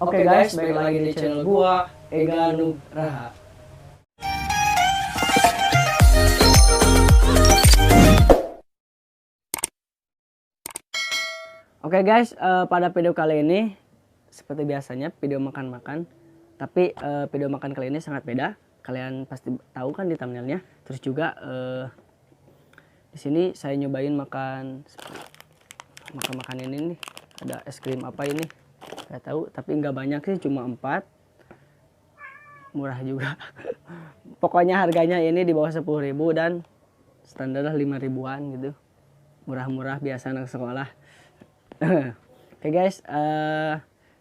Oke guys, balik lagi di channel gua, Ega Nugraha. Oke guys, pada video kali ini seperti biasanya video makan-makan, tapi video makan kali ini sangat beda. Kalian pasti tahu kan di thumbnailnya. Terus juga di sini saya nyobain makan ini nih. Ada es krim apa ini? Gak tahu, tapi nggak banyak sih, cuma 4. Murah juga. Pokoknya harganya ini di bawah 10.000 dan standar 5 ribuan gitu. Murah-murah biasa anak sekolah. Oke guys,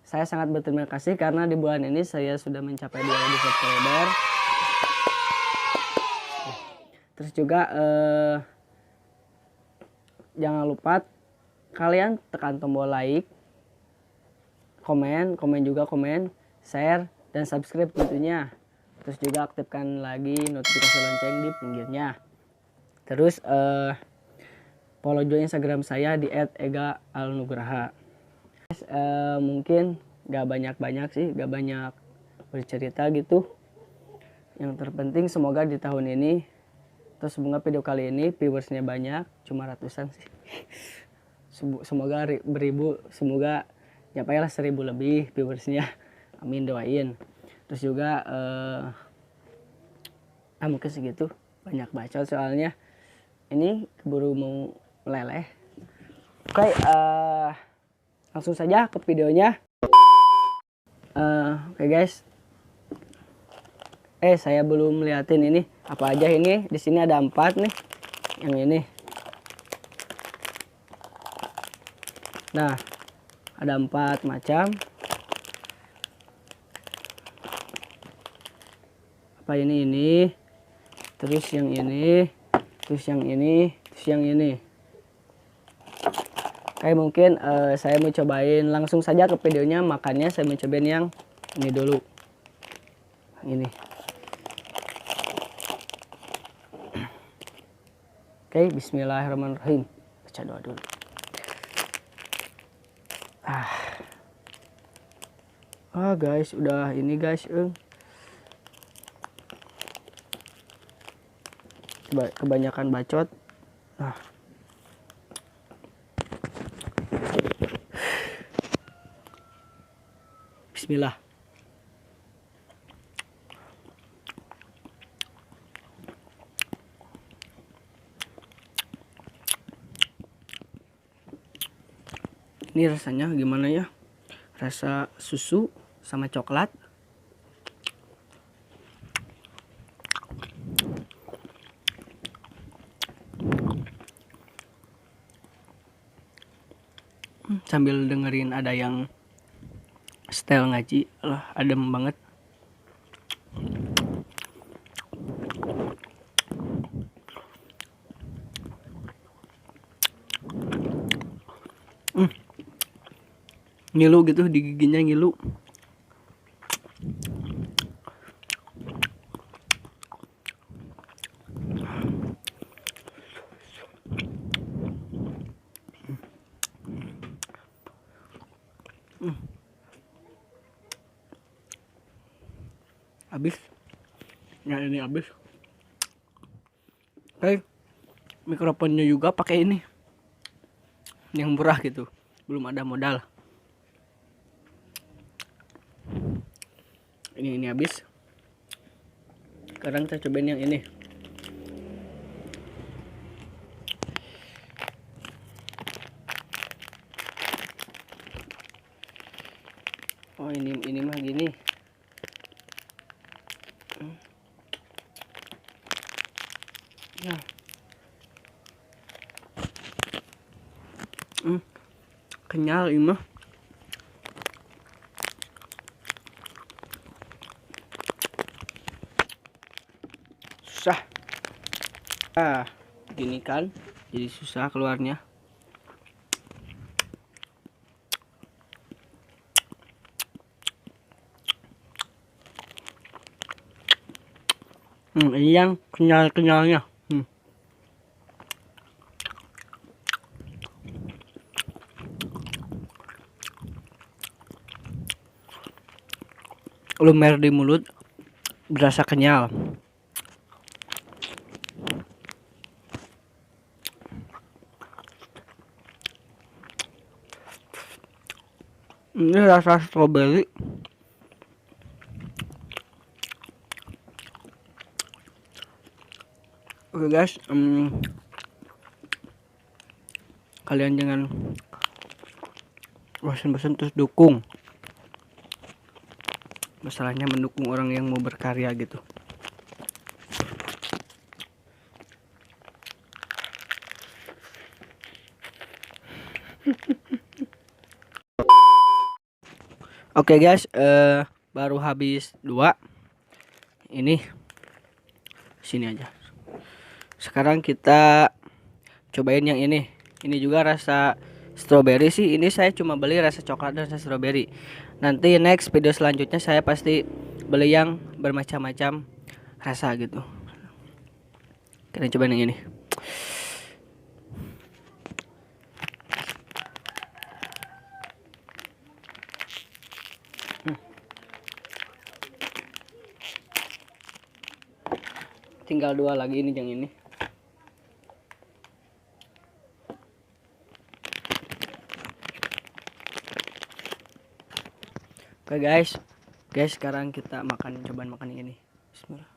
saya sangat berterima kasih karena di bulan ini saya sudah mencapai 2.000 subscriber. Terus juga jangan lupa kalian tekan tombol like, komen, share, dan subscribe tentunya. Terus juga aktifkan lagi notifikasi lonceng di pinggirnya. Terus follow juga Instagram saya di @ega_alnugraha. Mungkin gak banyak sih, gak banyak bercerita gitu. Yang terpenting semoga di tahun ini, terus semoga video kali ini viewersnya banyak, cuma ratusan sih. Semoga beribu, semoga nyapailah 1.000 lebih viewersnya. Amin, doain. Terus juga mungkin segitu, banyak bacot soalnya ini keburu mau meleleh. Oke, langsung saja ke videonya. Oke guys, saya belum liatin ini apa aja. Ini di sini ada 4 nih, yang ini. Nah, ada 4 macam. Apa ini? Terus yang ini, terus yang ini, terus yang ini. Oke, mungkin saya mau cobain langsung saja ke videonya. Makannya saya mau cobain yang ini dulu. Ini. Oke, bismillahirrahmanirrahim. Baca doa dulu. Guys, udah ini guys, kebanyakan bacot. Bismillah. Ini rasanya gimana ya? Rasa susu sama coklat. Sambil dengerin ada yang setel ngaji, adem banget. Ngilu gitu, di giginya ngilu. Habis. Ya, ini habis. Oke, mikrofonnya juga pakai ini yang murah gitu, belum ada modal. Ini habis. Sekarang kita cobain yang ini. Oh, ini mah gini. Ya. Kenyal ini mah. Susah. Gini kan, jadi susah keluarnya. Ini yang kenyal-kenyalnya. lumer di mulut, berasa kenyal. Ini rasa stroberi. Oke guys, kalian jangan bosan-bosan, terus dukung. Masalahnya mendukung orang yang mau berkarya gitu. Oke guys, baru habis 2. Ini sini aja. Sekarang kita cobain yang ini. Ini juga rasa strawberry sih. Ini saya cuma beli rasa coklat dan rasa strawberry. Nanti next video selanjutnya saya pasti beli yang bermacam-macam rasa gitu. Kita cobain yang ini. Tinggal 2 lagi ini yang ini. Oke guys, sekarang kita cobaan makan yang ini. Bismillah.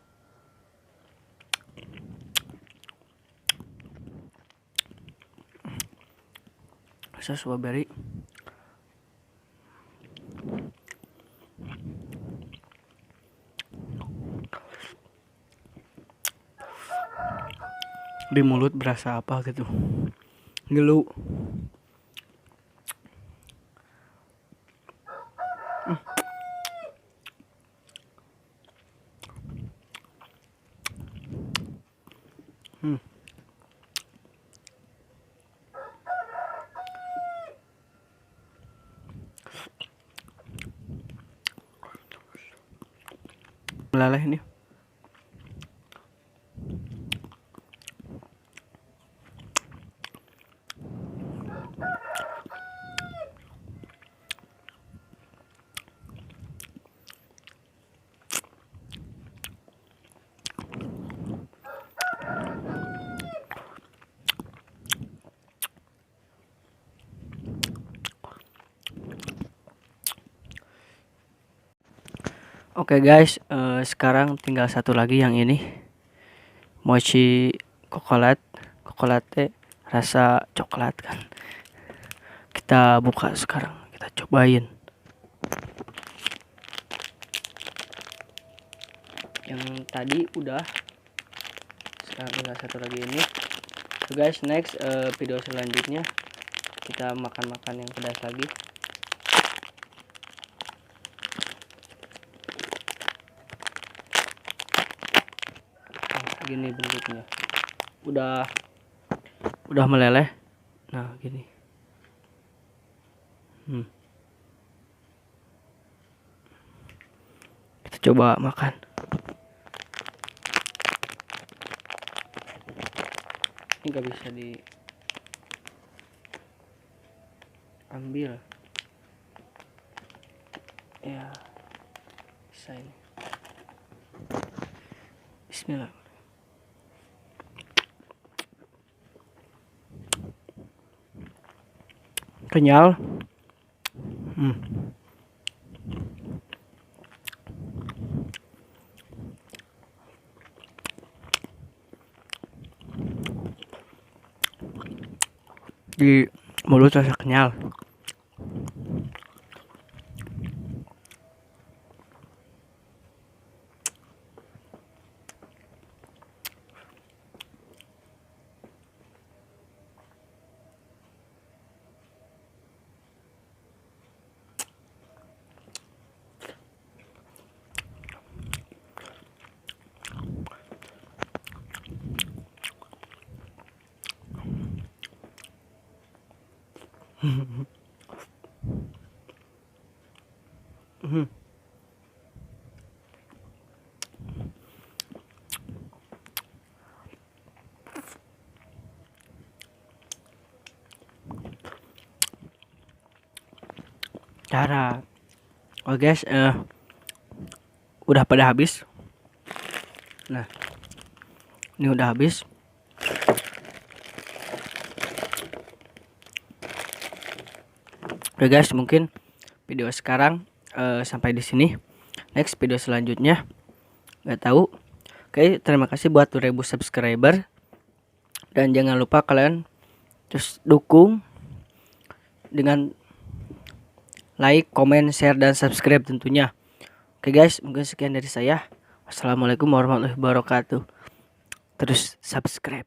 Rasa strawberry. Di mulut berasa apa gitu, ngeluh. Meleleh ini. Oke guys, sekarang tinggal satu lagi yang ini, mochi kokolate rasa coklat kan. Kita buka sekarang, kita cobain. Yang tadi udah, sekarang tinggal satu lagi ini. So guys, next video selanjutnya kita makan yang pedas lagi. Gini bentuknya, udah meleleh. Nah gini. Kita coba makan. Ini gak bisa diambil ya, bisa ini. Bismillah. Kenyal. Di mulut rasa kenyal. Cara, oh guys, udah pada habis. Nah, ini udah habis. Oke guys, mungkin video sekarang sampai di sini. Next video selanjutnya nggak tahu. Oke, terima kasih buat 2000 subscriber. Dan jangan lupa kalian terus dukung dengan like, comment, share, dan subscribe tentunya. Oke guys, mungkin sekian dari saya. Wassalamualaikum warahmatullahi wabarakatuh. Terus subscribe.